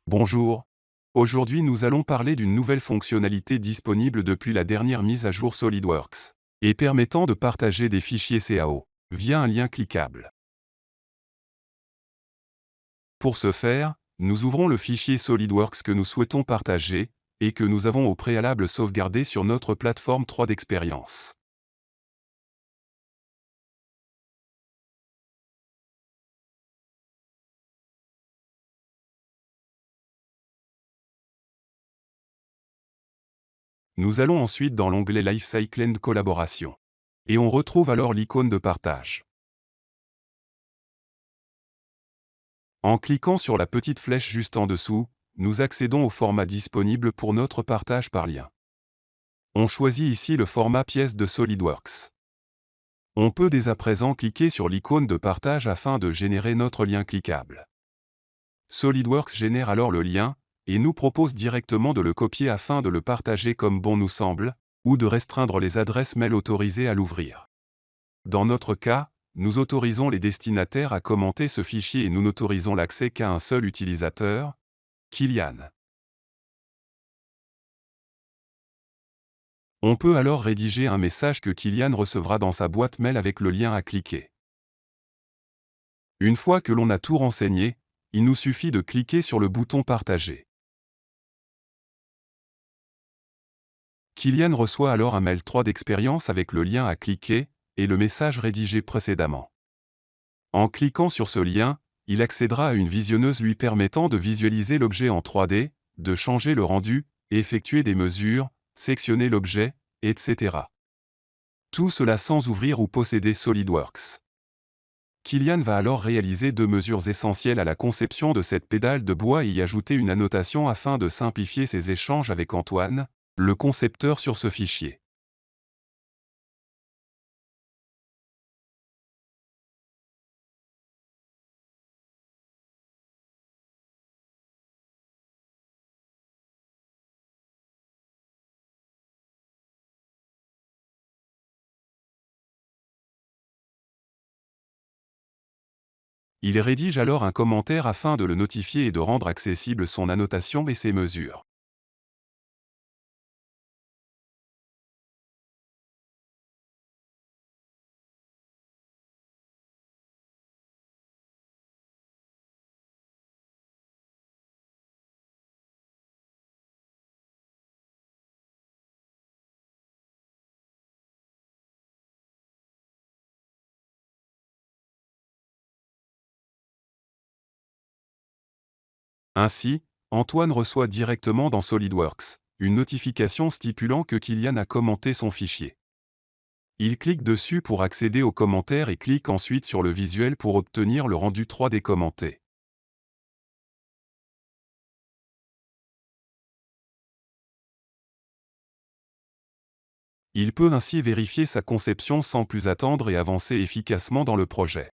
Bonjour. Aujourd'hui nous allons parler d'une nouvelle fonctionnalité disponible depuis la dernière mise à jour SolidWorks et permettant de partager des fichiers CAO via un lien cliquable. Pour ce faire, nous ouvrons le fichier SolidWorks que nous souhaitons partager et que nous avons au préalable sauvegardé sur notre plateforme 3 d'expérience. Nous allons ensuite dans l'onglet Lifecycle and Collaboration. Et on retrouve alors l'icône de partage. En cliquant sur la petite flèche juste en dessous, nous accédons au format disponible pour notre partage par lien. On choisit ici le format pièce de SolidWorks. On peut dès à présent cliquer sur l'icône de partage afin de générer notre lien cliquable. SolidWorks génère alors le lien et nous propose directement de le copier afin de le partager comme bon nous semble, ou de restreindre les adresses mail autorisées à l'ouvrir. Dans notre cas, nous autorisons les destinataires à commenter ce fichier et nous n'autorisons l'accès qu'à un seul utilisateur, Kylian. On peut alors rédiger un message que Kylian recevra dans sa boîte mail avec le lien à cliquer. Une fois que l'on a tout renseigné, il nous suffit de cliquer sur le bouton Partager. Kylian reçoit alors un mail 3 d'expérience avec le lien à cliquer et le message rédigé précédemment. En cliquant sur ce lien, il accédera à une visionneuse lui permettant de visualiser l'objet en 3D, de changer le rendu, effectuer des mesures, sectionner l'objet, etc. Tout cela sans ouvrir ou posséder SolidWorks. Kylian va alors réaliser deux mesures essentielles à la conception de cette pédale de bois et y ajouter une annotation afin de simplifier ses échanges avec Antoine, le concepteur sur ce fichier. Il rédige alors un commentaire afin de le notifier et de rendre accessible son annotation et ses mesures. Ainsi, Antoine reçoit directement dans SolidWorks une notification stipulant que Kylian a commenté son fichier. Il clique dessus pour accéder aux commentaires et clique ensuite sur le visuel pour obtenir le rendu 3D commenté. Il peut ainsi vérifier sa conception sans plus attendre et avancer efficacement dans le projet.